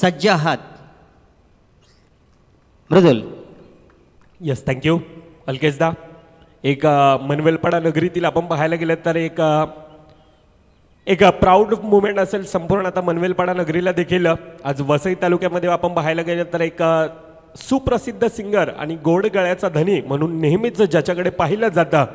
सज्ज आहात? Mridul. Yes, thank you अलकेशदा. एक मनवेलपाडा नगरीतील आपण पाहायला गेलं तर एक प्राऊड मुवमेंट असेल संपूर्ण आता मनवेलपाडा नगरीला देखील. आज वसई तालुक्यामध्ये आपण पाहायला गेलं तर एक सुप्रसिद्ध सिंगर आणि गोड गळ्याचा धनी म्हणून नेहमीच ज्याच्याकडे पाहिलं जातं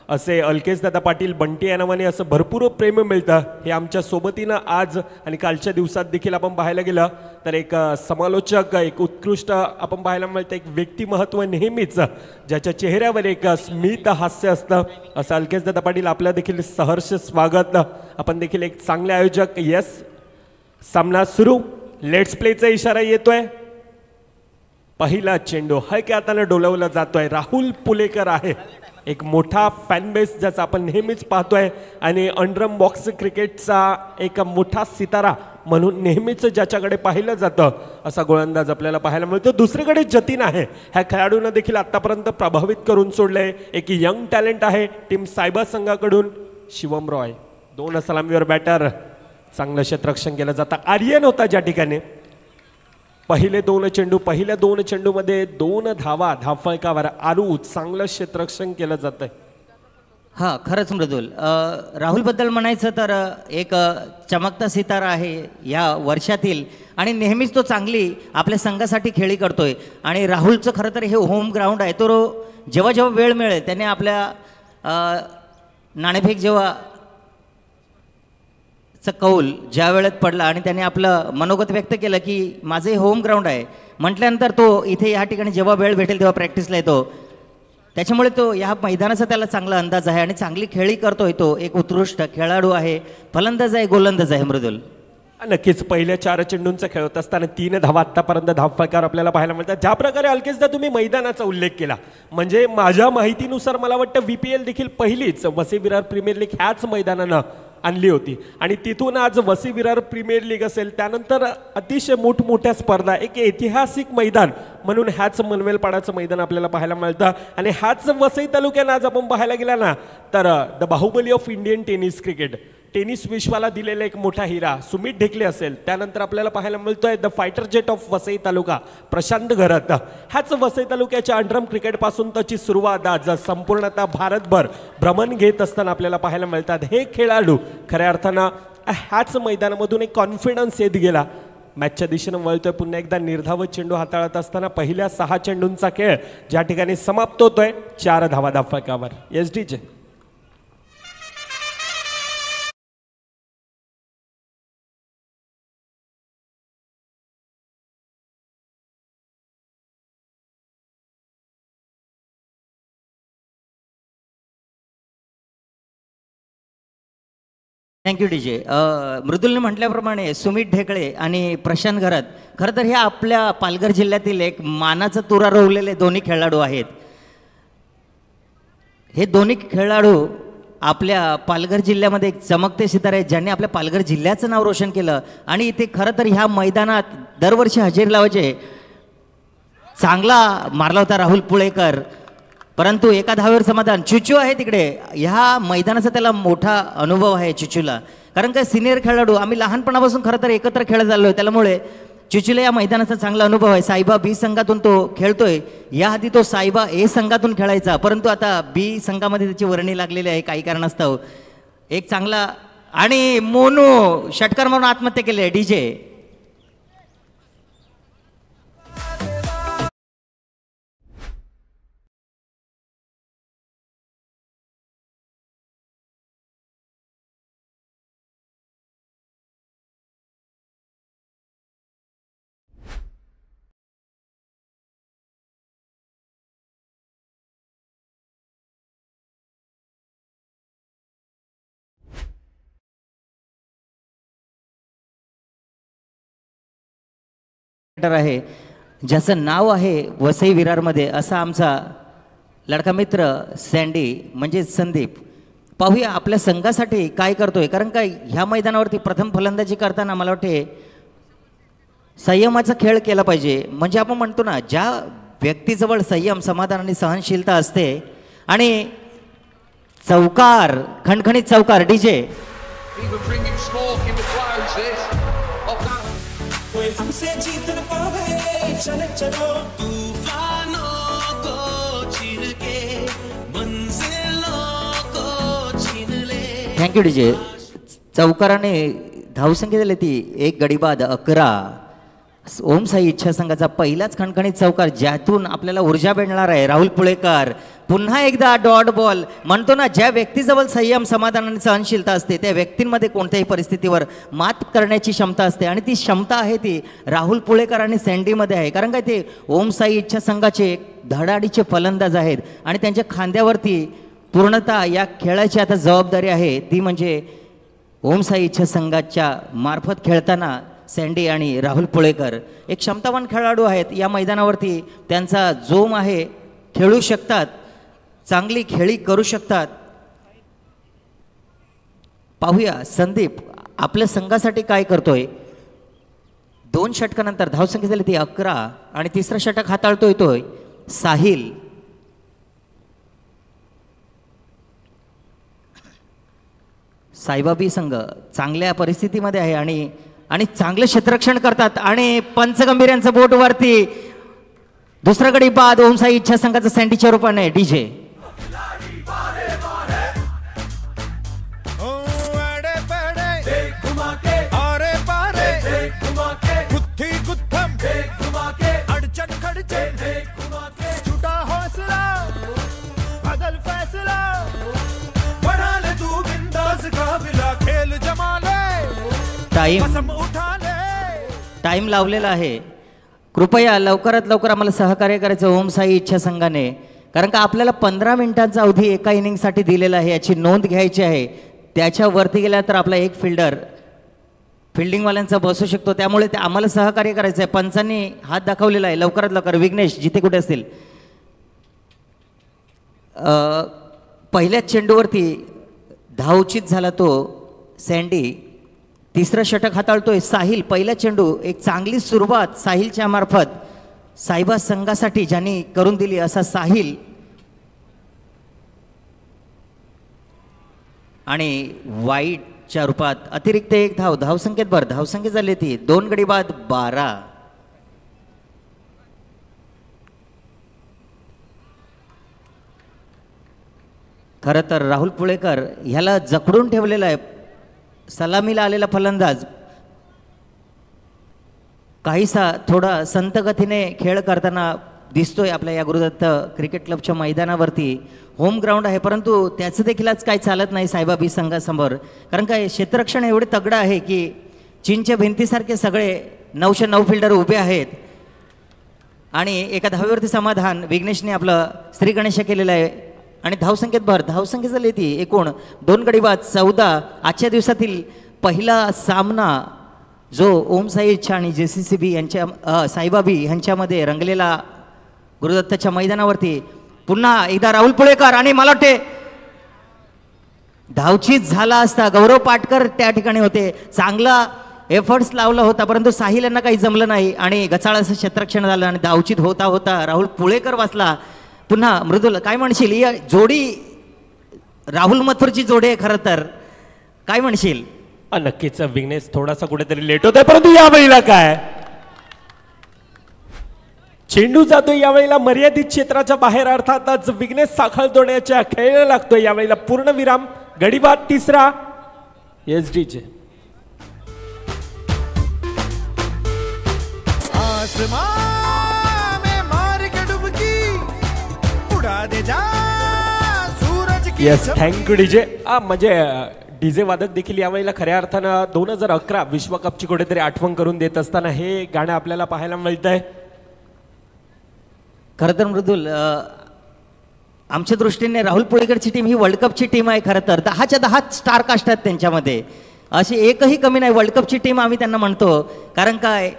असे अलकेशदादा पाटील बंटी या नावाने असं भरपूर प्रेम मिळतं. हे आमच्या सोबतीनं आज आणि कालच्या दिवसात देखील आपण पाहायला गेलं तर एक समालोचक, एक उत्कृष्ट आपण पाहायला मिळतं एक व्यक्तिमत्व नेहमीच ज्याच्या चेहऱ्यावर एक स्मित हास्य असतं असं अलकेशदादा पाटील आपलं देखील सहर्ष स्वागत. आपण देखील एक चांगले आयोजक. यस, सामना सुरू. लेट्स प्लेचा इशारा येतोय. पहिला चेंडू हलक्या हाताने डोलवला जातोय. राहुल पुलेकर आहे एक मोठा फॅन बेस ज्याचा आपण नेहमीच पाहतोय आणि अंडरम बॉक्स क्रिकेटचा एक मोठा सितारा म्हणून नेहमीच ज्याच्याकडे पाहिलं जातं असा गोलंदाज आपल्याला पाहायला मिळतो. दुसरीकडे जतीन आहे. ह्या खेळाडूंना देखील आतापर्यंत प्रभावित करून सोडले. एक यंग टॅलेंट आहे टीम सायबा संघाकडून शिवम रॉय. 2 सलामीवर बॅटर. चांगलं क्षेत्ररक्षण केलं जातं. आर्यन होता ज्या ठिकाणी. पहिल्या 2 चेंडूमध्ये 2 धावा धावफलकावर. आरू चांगलं क्षेत्ररक्षण केलं जातंय. हां, खरंच मृदुल. राहुलबद्दल म्हणायचं तर एक चमकता सितारा आहे या वर्षातील आणि नेहमीच तो चांगली आपल्या संघासाठी खेळी करतोय. आणि राहुलचं खरं तर हे होम ग्राउंड आहे. तो जेव्हा जेव्हा वेळ मिळेल त्याने आपल्या नाणेफेक जेव्हा कौल ज्या वेळेत पडला आणि त्याने आपलं मनोगत व्यक्त केलं की माझे होम ग्राउंड आहे म्हटल्यानंतर तो इथे या ठिकाणी जेव्हा वेळ भेटेल तेव्हा प्रॅक्टिसला येतो. त्याच्यामुळे तो या मैदानाचा त्याला चांगला अंदाज आहे आणि चांगली खेळी करतोय. तो एक उत्कृष्ट खेळाडू आहे. फलंदाज आहे, गोलंदाज आहे. मृदुल. नक्कीच पहिल्या 4 चेंडूंचा खेळत असताना 3 धावा आतापर्यंत धावफलकावर आपल्याला पाहायला मिळतात. ज्या प्रकारे अलकेशदा तुम्ही मैदानाचा उल्लेख केला म्हणजे माझ्या माहितीनुसार मला वाटतं VPL देखील पहिलीच वसई विरार प्रीमियर लीग ह्याच मैदानानं आणली होती आणि तिथून आज वसई विरार प्रीमियर लीग असेल त्यानंतर अतिशय मोठमोठ्या स्पर्धा एक ऐतिहासिक मैदान म्हणून ह्याच मनवेलपाडाचं मैदान आपल्याला पाहायला मिळतं. आणि ह्याच वसई तालुक्यानं आज आपण पाहायला गेला ना तर the Baahubali of Indian tennis cricket tennis विश्वाला दिलेला एक मोठा हिरा सुमित ढेकले असेल. त्यानंतर आपल्याला पाहायला मिळतोय the fighter jet of Vasai taluka Prashant Gharat. ह्याच वसई तालुक्याच्या अंडरम क्रिकेटपासून त्याची सुरुवात आज संपूर्णतः भारतभर भ्रमण घेत असताना आपल्याला पाहायला मिळतात. हे खेळाडू खऱ्या अर्थानं ह्याच मैदानामधून एक कॉन्फिडन्स येत गेला. मॅचच्या दिशेनं वळतोय. पुन्हा एकदा निर्धावत चेंडू हाताळत असताना पहिल्या 6 चेंडूंचा खेळ ज्या ठिकाणी समाप्त होतोय 4 धावा धावफलकावर. SDJ. Thank you DJ. मृदुलने म्हटल्याप्रमाणे सुमित ढेकळे आणि प्रशांत घरत खरं तर हे आपल्या पालघर जिल्ह्यातील एक मानाचा तुरा रोवलेले दोन्ही खेळाडू आहेत. हे दोन्ही खेळाडू आपल्या पालघर जिल्ह्यामध्ये एक चमकते सितारे आहेत ज्यांनी आपल्या पालघर जिल्ह्याचं नाव रोशन केलं आणि इथे खरं तर ह्या मैदानात दरवर्षी हजेरी लावायचे. चांगला मारला होता राहुल पुळेकर परंतु एका धावेवर समाधान. चिचू आहे तिकडे. ह्या मैदानाचा त्याला मोठा अनुभव आहे चिचूला कारण काय सिनियर खेळाडू आम्ही लहानपणापासून खरं तर एकत्र खेळत आलो आहे त्यामुळे चिचूला या मैदानाचा चांगला अनुभव आहे. सायबा B संघातून तो खेळतोय. याआधी तो सायबा A संघातून खेळायचा परंतु आता B संघामध्ये त्याची वर्णी लागलेली आहे काही कारणास्तव. एक चांगला आणि मोनू षटकार मारून आत्महत्या केली आहे. DJ. आहे ज्याचं नाव आहे वसई विरारमध्ये असा आमचा लडका मित्र सँडी म्हणजे संदीप. पाहूया आपल्या संघासाठी काय करतोय कारण काय ह्या मैदानावरती प्रथम फलंदाजी करताना मला वाटते संयमाचा खेळ केला पाहिजे. म्हणजे आपण म्हणतो ना ज्या व्यक्तीजवळ संयम समाधान आणि सहनशीलता असते आणि चौकार खणखणीत चौकार. DJ. कोई हमसे जीत न पावे, चले चलो तूफानों को चीर के मंजिलों को छीन ले. Thank you DJ. चौकाराने धावसंख्या दिली ती 1 गडी बाद 11. ओम साई इच्छा संघाचा पहिलाच खणखणीत चौकार, ज्यातून आपल्याला ऊर्जा मिळणार आहे. राहुल पुळेकर पुन्हा एकदा डॉट बॉल. म्हणतो ना, ज्या व्यक्तीजवळ संयम, समाधान आणि सहनशीलता असते त्या व्यक्तींमध्ये कोणत्याही परिस्थितीवर मात करण्याची क्षमता असते, आणि ती क्षमता आहे ती राहुल पुळेकर आणि सँडीमध्ये आहे. कारण काय, ते ओम साई इच्छा संघाचे धडाडीचे फलंदाज आहेत आणि त्यांच्या खांद्यावरती पूर्णतः या खेळाची आता जबाबदारी आहे. ती म्हणजे ओम साई इच्छा संघाच्या मार्फत खेळताना सँडी आणि राहुल पुळेकर एक क्षमतावान खेळाडू आहेत. या मैदानावरती त्यांचा जोम आहे, खेळू शकतात, चांगली खेळी करू शकतात. पाहूया संदीप आपल्या संघासाठी काय करतोय. 2 षटकानंतर धावसंख्या झाली ती 11 आणि तिसरा षटक हाताळतोय तोय साहिल. साईबाबी संघ चांगल्या परिस्थितीमध्ये आहे आणि चांगले क्षेत्ररक्षण करतात, आणि पंचगंभीर यांचं बोट वरती. दुसरा गडी बाद ओम साई इच्छा संघाचा सँडीच्या रूपाने डीजे. टाइम लावलेला आहे. कृपया लवकरात लवकर आम्हाला सहकार्य करायचं ओम साई इच्छा संघाने, कारण का आपल्याला 15 मिनिटांचा अवधी एका इनिंगसाठी दिलेला आहे, याची नोंद घ्यायची आहे. त्याच्यावरती गेला तर आपला एक फिल्डर फिल्डिंगवाल्यांचा बसू शकतो, त्यामुळे ते आम्हाला सहकार्य करायचं आहे. पंचांनी हात दाखवलेला आहे. लवकरात लवकर विघ्नेश जिथे कुठे असतील. पहिल्याच चेंडूवरती धावचित झाला तो सँडी. तिसरं षटक हाताळतोय साहिल. पहिला चेंडू, एक चांगली सुरुवात साहिलच्या मार्फत साईबा संघासाठी ज्यांनी करून दिली असा साहिल. आणि वाईटच्या रूपात अतिरिक्त 1 धाव. धावसंख्येत भर. धावसंख्या झाली ती 2 गडी बाद 12. खरं तर राहुल पुळेकर ह्याला जखडून ठेवलेला आहे. सलामीला आलेला फलंदाज काहीसा थोडा संतगतीने खेळ करताना दिसतोय आपल्या या गुरुदत्त क्रिकेट क्लबच्या मैदानावरती. होम ग्राउंड आहे, परंतु त्याचं देखील आज काही चालत नाही साईबाबी संघासमोर. कारण काय, क्षेत्ररक्षण एवढे तगडं आहे की चीनच्या भिंतीसारखे सगळे 909 फिल्डर उभे आहेत, आणि एका धावेवरती समाधान विघ्नेशने आपलं श्री गणेश केलेलं आहे. आणि धावसंख्येत भर. धावसंख्या झाली ती एकूण 2 गडी बाद 14. आजच्या दिवसातील पहिला सामना जो ओम साई इच्छा आणि JCCB यांच्या साईबाबी यांच्यामध्ये रंगलेला गुरुदत्ताच्या मैदानावरती. पुन्हा एकदा राहुल पुळेकर, आणि मला वाटते धावचीत झाला असता. गौरव पाटकर त्या ठिकाणी होते, चांगला एफर्ट्स लावला होता, परंतु साहिल यांना काही जमलं नाही आणि गचाळ असं क्षेत्ररक्षण झालं आणि धावचीत होता होता राहुल पुळेकर वाचला. पुन्हा मृदुल, काय म्हणशील, या जोडी राहुल मथुरची जोडी आहे खरं तर, काय म्हणशील? नक्कीच विघ्नेश थोडासा कुठेतरी लेट होत आहे, परंतु यावेळेला काय, चेंडू जातोय यावेळेला मर्यादित क्षेत्राच्या बाहेर. अर्थातच विघ्नेश साखळ तोडण्याच्या खेळायला लागतोय यावेळेला. पूर्ण विराम. गडीबाद 3रा SDJ. Yes, thank you DJ. म्हणजे डीजे वादक देखील यावेळेला खऱ्या अर्थानं 2011 विश्वकपची कुठेतरी आठवण करून देत असताना हे गाणं आपल्याला पाहायला मिळत आहे. खरं तर मृदुल, आमच्या दृष्टीने राहुल पुळेकरची टीम ही वर्ल्ड कपची टीम आहे. खरं तर 10च्या 10 स्टार कास्ट आहेत त्यांच्यामध्ये, अशी एकही कमी नाही. वर्ल्ड कपची टीम आम्ही त्यांना म्हणतो, कारण काय,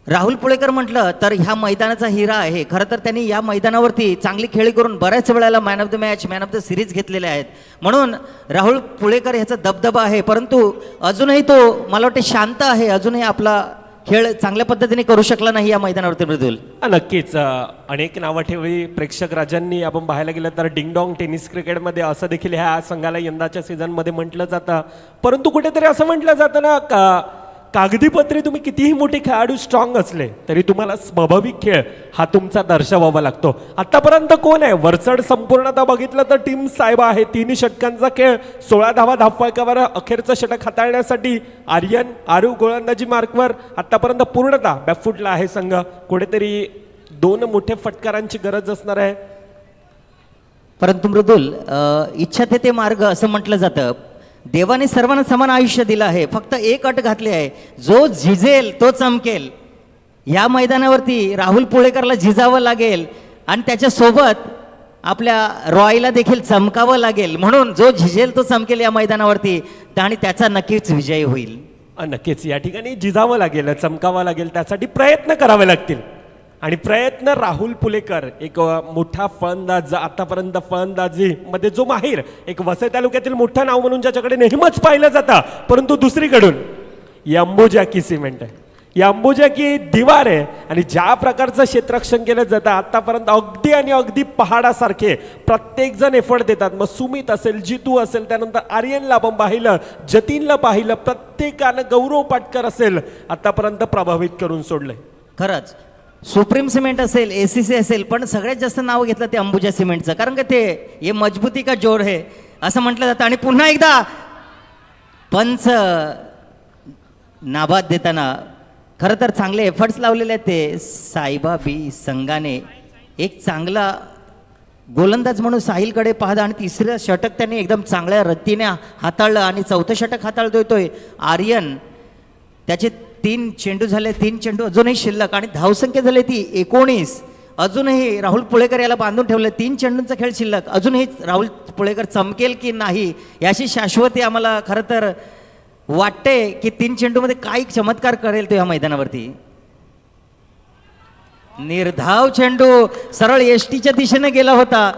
राहुल पुळेकर म्हटलं तर ह्या मैदानाचा हिरा आहे. खरं तर त्यांनी या मैदानावरती चांगली खेळी करून बऱ्याच वेळेला man of the match, man of the series घेतलेले आहेत. म्हणून राहुल पुळेकर ह्याचा दबदबा आहे, परंतु अजूनही तो मला वाटते शांत आहे. अजूनही आपला खेळ चांगल्या पद्धतीने करू शकला नाही या मैदानावरती मृदुल. नक्कीच अनेक नावं ठेवली प्रेक्षक राजांनी. आपण पाहायला गेलं तर डिंगडॉंग टेनिस क्रिकेटमध्ये असं देखील ह्या संघाला यंदाच्या सीझनमध्ये म्हटलं जातं, परंतु कुठेतरी असं म्हटलं जातं ना, कागदी पत्रे तुम्ही कितीही मोठे खेळाडू स्ट्रॉंग असले तरी तुम्हाला स्वाभाविक खेळ हा तुमचा दर्शवावा लागतो. आतापर्यंत कोण आहे वरचढ संपूर्णता बघितलं तर टीम साहेब आहे. 3 षटकांचा खेळ, 16 धावा धावफलकावर अखेरचं षटक हाताळण्यासाठी आर्यन आरू गोलंदाजी मार्कवर आतापर्यंत पूर्णतः बॅकफुटला आहे संघ. कुठेतरी 2 मोठे फटकारांची गरज असणार आहे. परंतु मृदुल, इच्छा ते मार्ग असं म्हटलं जातं. देवाने सर्वांना समान आयुष्य दिलं आहे, फक्त एक अट घातली आहे, जो झिजेल तो चमकेल. या मैदानावरती राहुल पुळेकरला झिजावं लागेल आणि त्याच्यासोबत आपल्या रॉयला देखील चमकावं लागेल. म्हणून जो झिजेल तो चमकेल या मैदानावरती आणि त्याचा नक्कीच विजय होईल. नक्कीच या ठिकाणी जिजावं लागेल, चमकावं लागेल, त्यासाठी प्रयत्न करावे लागतील. आणि प्रयत्न राहुल पुलेकर एक मोठा फलंदाज, आतापर्यंत फलंदाजी मध्ये जो माहीर, एक वसई तालुक्यातील मोठं नाव म्हणून ज्याच्याकडे नेहमीच पाहिलं जातं, परंतु दुसरीकडून अंबुजा की सिमेंट आहे, अंबुजा की दिवार आहे. आणि ज्या प्रकारचं क्षेत्ररक्षण केलं जातं आतापर्यंत अगदी आणि अगदी पहाडासारखे प्रत्येक जण एफर्ट देतात. मग सुमित असेल, जितू असेल, त्यानंतर आर्यनला आपण पाहिलं, जतीनला पाहिलं, प्रत्येकानं गौरव पाटकर असेल आतापर्यंत प्रभावित करून सोडलंय. खरंच सुप्रीम सिमेंट असेल, ACC असेल, पण सगळ्यात जास्त नाव घेतलं ते अंबुजा सिमेंटचं, कारण का ते हे मजबूती का जोर है असं म्हटलं जातं. आणि पुन्हा एकदा पंच नाबाद देताना खरं तर चांगले एफर्ट्स लावलेले आहेत ते साईबा बी संघाने. एक चांगला गोलंदाज म्हणून साहिलकडे पाहता आणि 3रं षटक त्यांनी एकदम चांगल्या रीतीने हाताळलं आणि 4थं षटक हाताळतोय आर्यन. त्याचे 3 चेंडू झाले, 3 चेंडू अजूनही शिल्लक आणि धावसंख्या झाली ती 19. अजूनही राहुल पुळेकर याला बांधून ठेवलं. 3 चेंडूंचा खेळ शिल्लक. अजूनही राहुल पुळेकर चमकेल की नाही याची शाश्वती आम्हाला खरं तर वाटते की 3 चेंडूमध्ये काय चमत्कार करेल तो या मैदानावरती. निर्धाव चेंडू सरळ एसटीच्या दिशेने गेला होता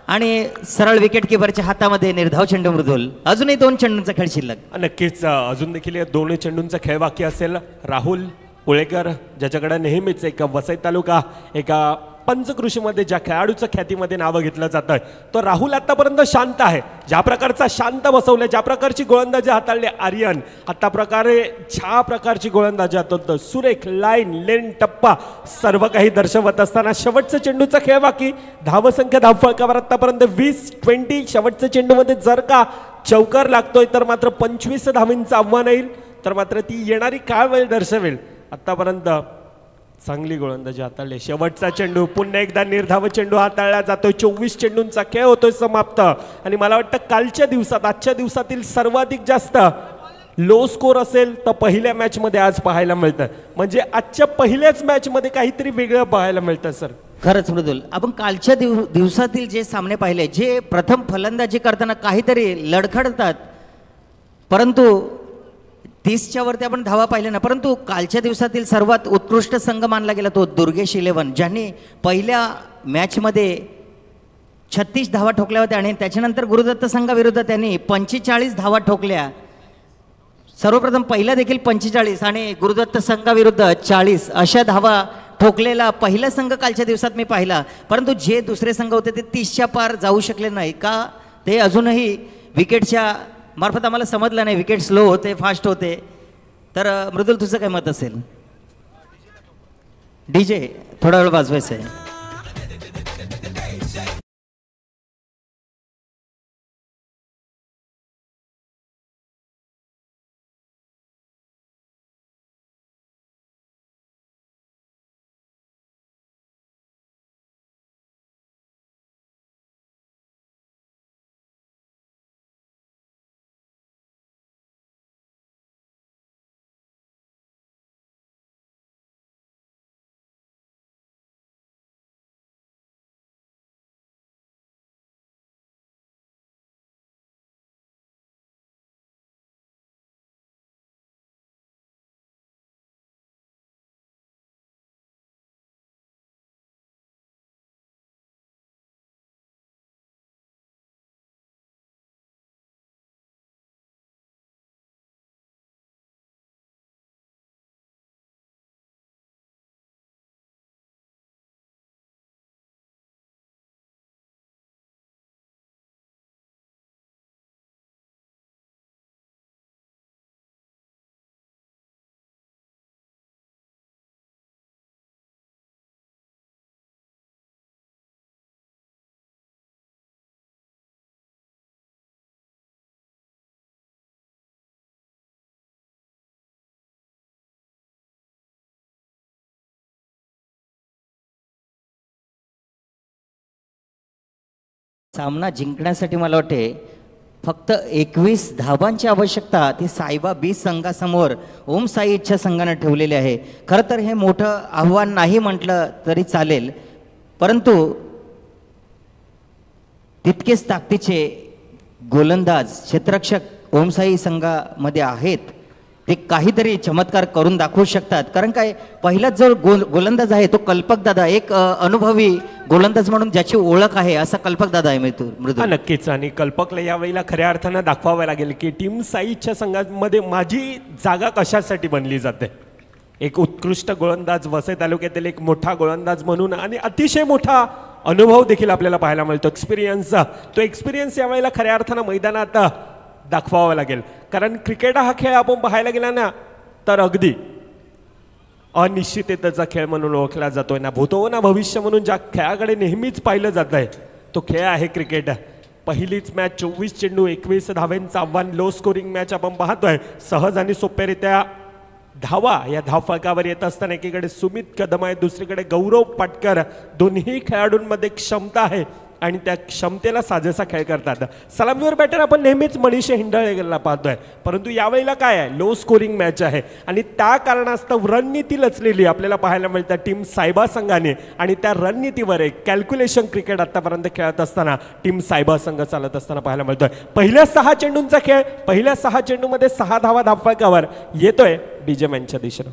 आणि सरळ विकेट किपरच्या हातामध्ये निर्धाव चेंडू मृदुल. अजूनही 2 चेंडूंचा खेळ शिल्लक. नक्कीच अजून देखील या 2 चेंडूंचा खेळ बाकी असेल. राहुल पुळेकर ज्याच्याकडे नेहमीच एक वसई तालुका एका पंचकृषीमध्ये ज्या खेळाडूचं ख्यातीमध्ये नावं घेतलं जातं, तो राहुल आतापर्यंत शांत आहे. ज्या प्रकारचा शांत बसवलं, ज्या प्रकारची गोलंदाजी हाताळली आर्यन, आता प्रकारे ज्या प्रकारची गोलंदाजी हाताळतो, सुरेख लाईन लेन टप्पा सर्व काही दर्शवत असताना शेवटचं चेंडूचा खेळ बाकी. धावसंख्या धावफलकावर आतापर्यंत 20-20. शेवटच्या चेंडूमध्ये जर का चौकार लागतोय तर मात्र 25 धावींचं आव्हान येईल, तर मात्र ती येणारी काळ वेळ दर्शवेल. आतापर्यंत चांगली गोलंदाजी हाताळली. शेवटचा चेंडू पुन्हा एकदा निर्धाव चेंडू हाताळला जातोय. 24 चेंडूंचा खेळ होतोय समाप्त. आणि मला वाटतं कालच्या दिवसात, आजच्या दिवसातील सर्वाधिक जास्त लो स्कोर असेल तर पहिल्या मॅच मध्ये आज पाहायला मिळतं. म्हणजे आजच्या पहिल्याच मॅच मध्ये काहीतरी वेगळं पाहायला मिळतं सर. खरंच मृदुल, आपण कालच्या दिवसातील जे सामने पाहिले, जे प्रथम फलंदाजी करताना काहीतरी लडखडतात, परंतु 30च्या वरती आपण धावा पाहिल्या ना. परंतु कालच्या दिवसातील सर्वात उत्कृष्ट संघ मानला गेला तो दुर्गेश 11, ज्यांनी पहिल्या मॅचमध्ये 36 धावा ठोकल्या होत्या आणि त्याच्यानंतर गुरुदत्त संघाविरुद्ध त्यांनी 45 धावा ठोकल्या. सर्वप्रथम पहिला देखील 45 आणि गुरुदत्त संघाविरुद्ध 40 अशा धावा ठोकलेला पहिला संघ कालच्या दिवसात मी पाहिला. परंतु जे दुसरे संघ होते ते 30च्या पार जाऊ शकले नाही का, ते अजूनही विकेटच्या मार्फत आम्हाला समजलं नाही. विकेट स्लो होते, फास्ट होते. तर मृदुल, तुझं काय मत असेल? DJ थोडा वेळ वाजवायचं आहे. सामना जिंकण्यासाठी मला वाटते फक्त 21 धावांची आवश्यकता ती सायबा बी संघासमोर ओम साई इच्छा संघानं ठेवलेली आहे. खरं तर हे मोठं आव्हान नाही म्हटलं तरी चालेल, परंतु तितकेच ताकदीचे गोलंदाज क्षेत्ररक्षक ओम साई संघामध्ये आहेत. ते काहीतरी चमत्कार करून दाखवू शकतात. कारण काय, पहिलाच जो गोलंदाज आहे तो कल्पक दादा, एक अनुभवी गोलंदाज म्हणून ज्याची ओळख आहे असा कल्पक दादा आहे मृदुल. नक्कीच. आणि कल्पकला यावेळेला खऱ्या अर्थानं दाखवावं लागेल की टीम साईच्या संघामध्ये माझी जागा कशासाठी बनली जाते. एक उत्कृष्ट गोलंदाज, वसई तालुक्यातील एक मोठा गोलंदाज म्हणून आणि अतिशय मोठा अनुभव देखील आपल्याला पाहायला मिळतो. तो एक्सपिरियन्स यावेळेला खऱ्या अर्थानं मैदानात दाखवावा लागेल. कारण क्रिकेट हा खेळ आपण पाहायला गेला ना तर अगदी अनिश्चिततेचा खेळ म्हणून ओळखला जातोय. ना भूतो ना भविष्य म्हणून ज्या खेळाकडे नेहमीच पाहिलं जात आहे तो खेळ आहे क्रिकेट. पहिलीच मॅच 24 चेंडू 21 धावांचं आव्हान, लो स्कोरिंग मॅच आपण पाहतोय. सहज आणि सोप्यारित्या धावा या धावफलकावर येत असताना एकीकडे सुमित कदम आहे, दुसरीकडे गौरव पाटकर. दोन्ही खेळाडूंमध्ये क्षमता आहे आणि त्या क्षमतेला साजेसा खेळ करतात. सलामीवर बॅटर आपण नेहमीच मनीष हिंडाळेला पाहतोय, परंतु यावेळेला काय आहे, लो स्कोरिंग मॅच आहे आणि त्या कारणास्तव रणनीती रचलेली आपल्याला पाहायला मिळतात टीम सायबा संघाने. आणि त्या रणनीतीवर एक कॅल्क्युलेशन क्रिकेट आतापर्यंत खेळत असताना टीम सायबा संघ चालत असताना पाहायला मिळतोय. पहिल्या 6 चेंडूंचा खेळ, पहिल्या 6 चेंडूमध्ये 6 धावा धावफलकावर येतोय बीजेमॅनच्या दिशेनं.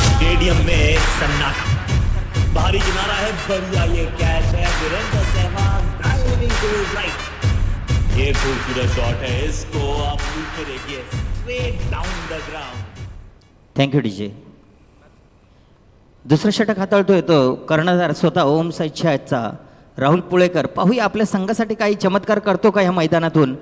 स्टेडियम में सन्नाटा, बाहरी किनारा है, बढ़िया ये कैच है, Virender Sehwag driving to right. ये खूबसूरत शॉट है, इसको आप नीचे देखिए, straight down the ground. Thank you DJ. दुसरं षटक हाताळतोय तो कर्णधार स्वतः ओम साईच्या राहुल पुळेकर. पाहूया आपल्या संघासाठी काही चमत्कार करतो का ह्या मैदानातून.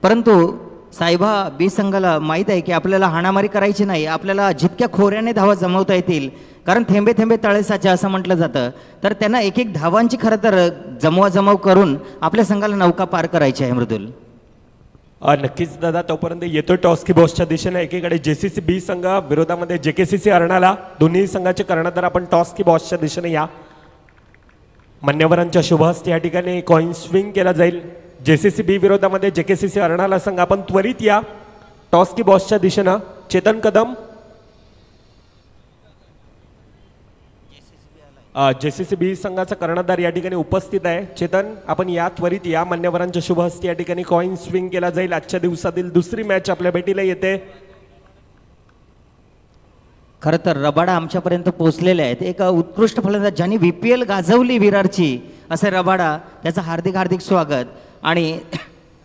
परंतु सायबा बी संघाला माहीत आहे की आपल्याला हाणामारी करायची नाही, आपल्याला जितक्या खोऱ्याने धावा जमवता येतील, कारण थेंबे थेंबे तळे साचे असं म्हटलं जातं, तर त्यांना एक एक धावांची खरं तर जमवाजमव करून आपल्या संघाला नौका पार करायची आहे मृदुल. नक्कीच दादा. तोपर्यंत येतो टॉस की बॉसच्या दिशेने. एकीकडे जेसीसी बी संघ विरोधामध्ये जेकेसीसी अर्णाला. दोन्ही संघाचे कर्णधार आपण टॉस की बॉसच्या दिशेने या. मान्यवरांच्या शुभ हस्ते या ठिकाणी कॉइन स्विंग केला जाईल. जेसीसी बी विरोधामध्ये जेकेसीसी अर्णाला संघ आपण त्वरित या टॉस की बॉसच्या दिशेनं. चेतन कदम जेसीसी बी संघाचा कर्णधार या ठिकाणी उपस्थित आहे. चेतन आपण या त्वरित या. मान्यवरांच्या शुभ हस्ते या ठिकाणी कॉइन स्विंग केला जाईल. आजच्या दिवसातील दुसरी मॅच आपल्या भेटीला येते. खरं तर रबाडा आमच्यापर्यंत पोहोचलेले आहेत. एक उत्कृष्ट फलंदाज ज्यांनी VPL गाजवली विरारची असे रबाडा, त्याचं हार्दिक हार्दिक स्वागत. आणि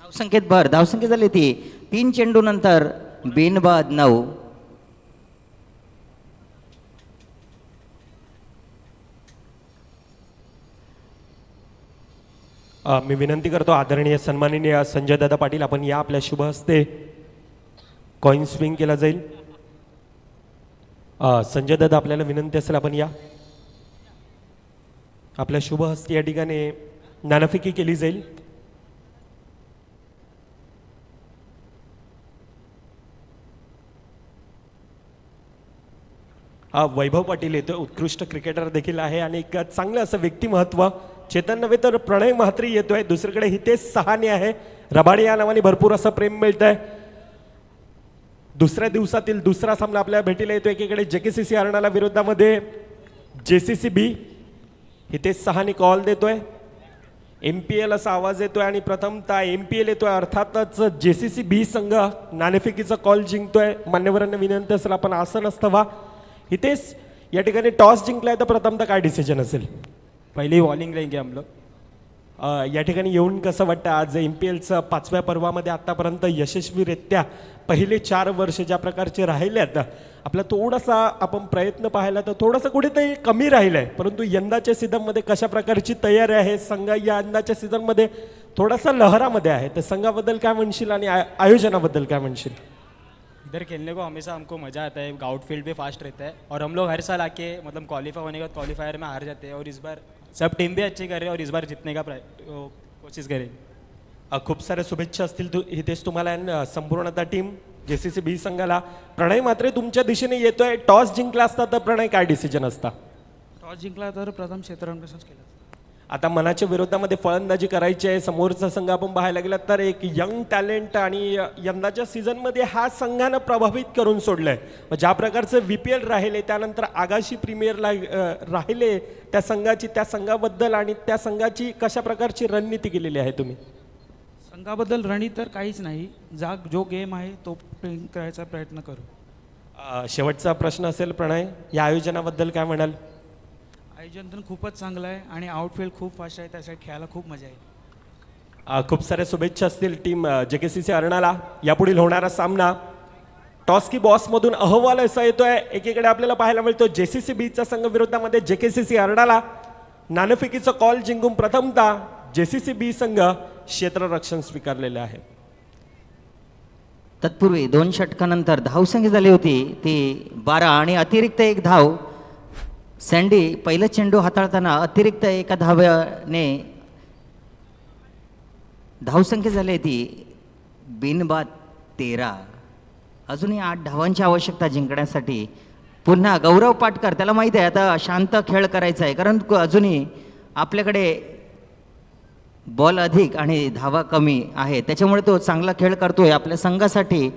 धावसंख्येत झाली ती 3 चेंडूनंतर बिनबाद 9. मी विनंती करतो आदरणीय सन्माननीय संजय दादा पाटील आपण या. आपल्या शुभ हस्ते कॉइन स्विंग केला जाईल. संजय दादा आपल्याला विनंती असेल आपण या. आपल्या शुभ हस्ते या ठिकाणी नाणेफेकी केली जाईल. वैभव पाटील येतोय, उत्कृष्ट क्रिकेटर देखील आहे आणि एक चांगलं असं व्यक्तिमत्व. चेतन नव्हे तर प्रणय म्हात्रे येतोय. दुसरीकडे हितेश सहाने आहे. रबाडे या नावाने भरपूर असं प्रेम मिळतंय. दुसऱ्या दिवसातील दुसरा सामना आपल्या भेटीला येतोय. एकीकडे जेकेसीसी अर्णाला विरोधामध्ये जेसीसी बी. हितेश सहाने कॉल देतोय. MPL असा आवाज येतोय आणि प्रथमतः MPL येतोय. अर्थातच जेसीसी बी संघ नाणेफेकीचा कॉल जिंकतोय. मान्यवरांना विनंती असेल आपण असं नसतं वा. हितेश या ठिकाणी टॉस जिंकलाय तर प्रथमतः काय डिसिजन असेल. पहली बॉलिंग लेंगे हम लोग. या ठिकाणी येऊन कसं वाटतं आज MPLचं 5व्या पर्वामध्ये आतापर्यंत यशस्वीरित्या पहिले 4 वर्ष ज्या प्रकारचे राहिल्यात, आपला थोडासा आपण प्रयत्न पाहिला तर थोडंसं कुठेतरी कमी राहिलं आहे, परंतु यंदाच्या सीझनमध्ये कशा प्रकारची तयारी आहे. संघ या यंदाच्या सीझनमध्ये थोडासा लहरामध्ये आहे, तर संघाबद्दल काय म्हणशील आणि आयोजनाबद्दल काय म्हणशील. इधर खेलने को हमेशा हमको मज़ा आता है. आउटफील्ड भी फास्ट रहता है और हम लोग हर साल आके मतलब क्वालिफाई होने के बाद क्वालिफायर में हार जाते हैं और इस बार सब टीम भी अच्छी कर रहे हैं और इस बार जीतने का कोशिश करेंगे. खूप साऱ्या शुभेच्छा असतील हितेश तुम्हाला आणि संपूर्णतः टीम जेसीसी बी संघाला. प्रणय मात्र तुमच्या दिशेने येतोय. टॉस जिंकला असता तर प्रणय काय डिसिजन असता. टॉस जिंकला तर प्रथम क्षेत्ररक्षणच केलं. आता मनाच्या विरोधामध्ये फलंदाजी करायची आहे. समोरचा संघ आपण पाहायला गेला तर एक यंग टॅलेंट आणि यंदाच्या सीझनमध्ये हा संघानं प्रभावित करून सोडलंय. ज्या प्रकारचं VPL राहिले त्यानंतर आगाशी प्रीमियरला राहिले त्या संघाबद्दल आणि त्या संघाची कशा प्रकारची रणनीती केलेली आहे तुम्ही? संघाबद्दल रणी तर काहीच नाही, जो गेम आहे तो प्ले करायचा प्रयत्न करू. शेवटचा प्रश्न असेल प्रणय, या आयोजनाबद्दल काय म्हणाल? आयोजन तर खूपच चांगलं आहे आणि आउटफील्ड खूप फास्ट आहे, त्यासाठी खेळायला खूप मजा येईल. खूप साऱ्या शुभेच्छा असतील टीम JKCC अरणाला. यापुढील होणारा सामना टॉस की बॉसमधून अहवाल असा येतोय. एकीकडे आपल्याला पाहायला मिळतो JCCBचा संघ विरोधामध्ये JKCC अरणाला. नाणेफेकीचा कॉल जिंकून प्रथमतः JCCB संघ क्षेत्ररक्षण स्वीकारलेले आहे. तत्पूर्वी 2 षटकानंतर धावसंख्या झाली होती ती 12 आणि अतिरिक्त 1 धाव. सँडी पहिलं चेंडू हाताळताना अतिरिक्त 1 धाव्याने धावसंख्या झाली ती बिनबाद 13. अजूनही 8 धावांची आवश्यकता जिंकण्यासाठी. पुन्हा गौरव पाटकर, त्याला माहीत आहे आता शांत खेळ करायचा आहे, कारण अजूनही आपल्याकडे बॉल अधिक आणि धावा कमी आहे, त्याच्यामुळे तो चांगला खेळ करतोय आपल्या संघासाठी.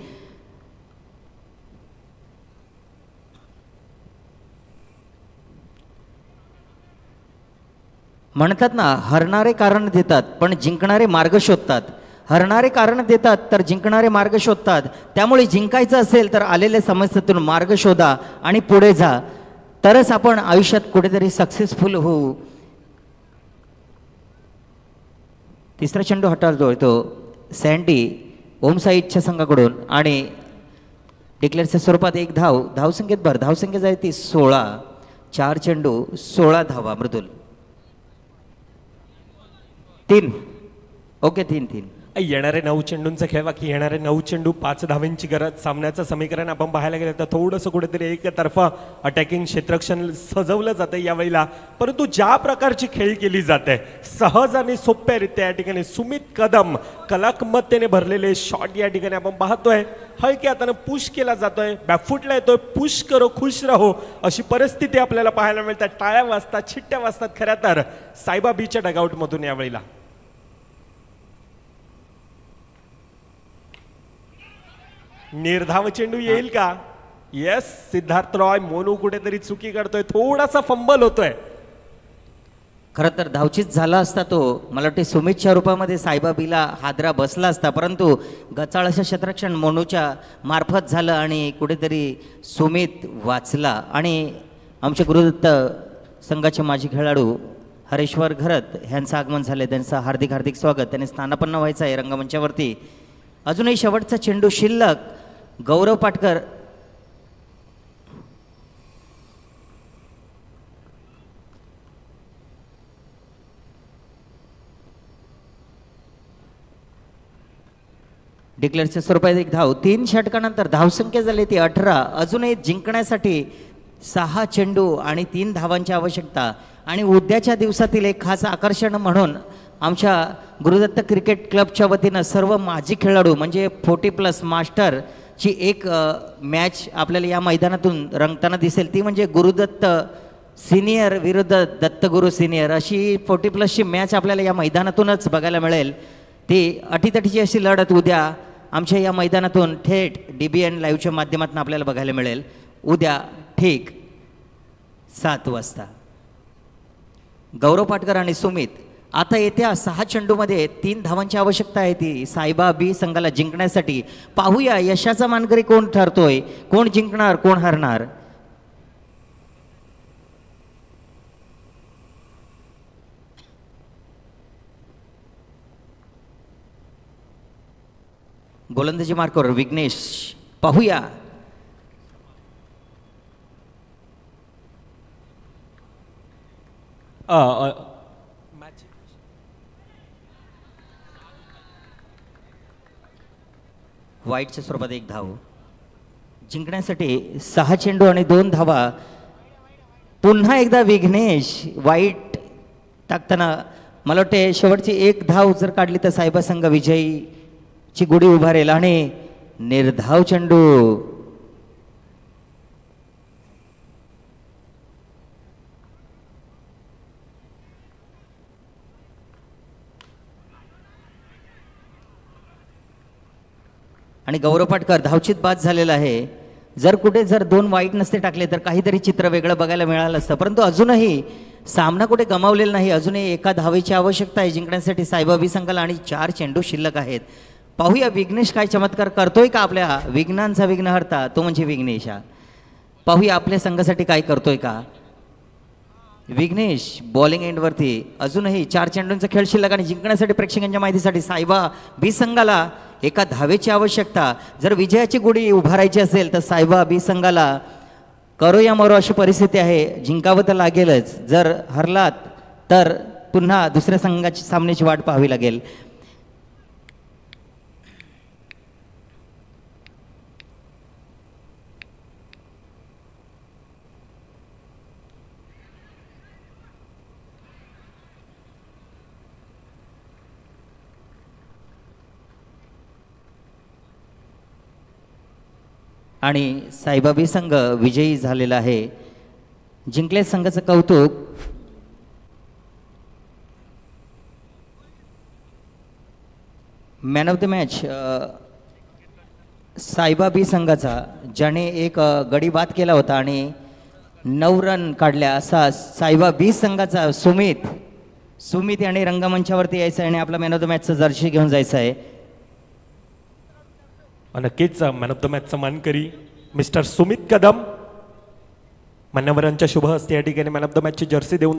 म्हणतात ना, हरणारे कारण देतात पण जिंकणारे मार्ग शोधतात. हरणारे कारण देतात तर जिंकणारे मार्ग शोधतात. त्यामुळे जिंकायचं असेल तर आलेल्या समस्येतून मार्ग शोधा आणि पुढे जा, तरच आपण आयुष्यात कुठेतरी सक्सेसफुल होऊ. तिसरा चेंडू हाताळतोय तो सँडी ओमसाईच्या संघाकडून आणि डिक्लेअरच्या स्वरूपात 1 धाव. धावसंख्येत भर, धावसंख्या जाय ती 16. 4 चेंडू 16 धावा. मृदुल 3. ओके 3. येणारे 9 चेंडूंचा खेळ बाकी. येणारे 9 चेंडू 5 धावांची गरज. सामन्याचं समीकरण आपण पाहायला गेलं तर थोडंसं कुठेतरी एकतर्फा अटॅकिंग क्षेत्ररक्षण सजवलं जातं यावेळेला. परंतु ज्या प्रकारची खेळी केली जाते सहज आणि सोप्यारित्या या ठिकाणी सुमित कदम कलात्मकतेने भरलेले शॉट या ठिकाणी आपण पाहतोय. हलक्या हाताने पुश केला जातोय, बॅकफुटला येतोय, पुश करो खुश रहो अशी परिस्थिती आपल्याला पाहायला मिळतात. टाळ्या वाजतात, छिट्ट्या वाजतात खऱ्या तर सायबा बीच्या डगआउटमधून यावेळेला. निर्धाव चेंडू येईल का? येस, सिद्धार्थ रॉय मोनू कुठेतरी चुकी करतोय, थोडासा फंबल होतोय. खरं तर धावचीत झाला असता तो, मला वाटते सुमितच्या रूपामध्ये साईबाबीला हादरा बसला असता, परंतु गचाळ असं क्षेत्ररक्षण मोनूच्या मार्फत झालं आणि कुठेतरी सुमित वाचला. आणि आमचे गुरुदत्त संघाचे माजी खेळाडू हरेश्वर घरत यांचं आगमन झाले, त्यांचं हार्दिक हार्दिक स्वागत. त्यांनी स्थानापन्न व्हायचं आहे रंगमंचावरती. अजूनही शेवटचा चेंडू शिल्लक. गौरव पाटकर डिक्लेअरच्या स्वरूपात 1 धाव. 3 षटकानंतर धावसंख्या झाली ती 18. अजूनही जिंकण्यासाठी 6 चेंडू आणि 3 धावांची आवश्यकता. आणि उद्याच्या दिवसातील एक खास आकर्षण म्हणून आमच्या गुरुदत्त क्रिकेट क्लबच्या वतीनं सर्व माजी खेळाडू म्हणजे 40+ मास्टरची एक मॅच आपल्याला या मैदानातून रंगताना दिसेल. ती म्हणजे गुरुदत्त सिनियर विरुद्ध दत्तगुरू सिनियर अशी 40+ची मॅच आपल्याला या मैदानातूनच बघायला मिळेल. ती अटीतटीची अशी लढत उद्या आमच्या या मैदानातून थेट DBN लाईव्हच्या माध्यमातून आपल्याला बघायला मिळेल. उद्या ठीक 7 वाजता. गौरव पाटकर आणि सुमित आता येत्या 6 चेंडूमध्ये 3 धावांची आवश्यकता आहे ती सायबा बी संघाला जिंकण्यासाठी. पाहूया यशाचा मानकरी कोण ठरतोय, कोण जिंकणार, कोण हरणार. गोलंदाजी मार्कवर विघ्नेश. पाहूया वाईटच्या स्वरूपात 1 धाव. जिंकण्यासाठी 6 चेंडू आणि 2 धावा. पुन्हा एकदा विघ्नेश वाईट टाकताना मला वाटते शेवटची 1 धाव जर काढली तर सायबा संघ विजयीची गुढी उभारेल. आणि निर्धाव चेंडू आणि गौरव पाटकर धावचीत बाद झालेला आहे. जर कुठे जर 2 वाईट नसते टाकले तर काहीतरी चित्र वेगळं बघायला मिळालं असतं, परंतु अजूनही सामना कुठे गमावलेला नाही. अजूनही एका धावेची आवश्यकता आहे जिंकण्यासाठी साईबा बी संघाला आणि 4 चेंडू शिल्लक आहेत. पाहूया विघ्नेश काय चमत्कार करतोय का. आपल्या विघ्नांचा विघ्नहर्ता तो म्हणजे विघ्नेश. पाहूया आपल्या संघासाठी काय करतोय का विघ्नेश. बॉलिंग एंडवरती अजूनही 4 चेंडूंचा खेळ शिल्लक आणि जिंकण्यासाठी प्रेक्षकांच्या माहितीसाठी साईबा बी संघाला एका धावेची आवश्यकता. जर विजयाची गुढी उभारायची असेल तर साईबा बी संघाला करो या मरो अशी परिस्थिती आहे. जिंकावं तर लागेलच, जर हरलात तर पुन्हा दुसऱ्या संघाची सामन्याची वाट पाहावी लागेल. आणि साईबाबी संघ विजयी झालेला आहे. जिंकले संघाचं कौतुक. मॅन ऑफ द मॅच साईबाबी संघाचा, ज्याने एक गडी बाद केला होता आणि 9 रन काढल्या असा साईबा बी संघाचा सुमित याने रंगमंचावरती यायचं आहे आणि आपला मॅन ऑफ द मॅचचा जर्सी घेऊन जायचं आहे. नक्कीच मॅन ऑफ द मॅचचा मानकरी मिस्टर सुमित कदम, मान्यवरांच्या शुभ हस्ते या ठिकाणी मॅन ऑफ द मॅचची जर्सी देऊन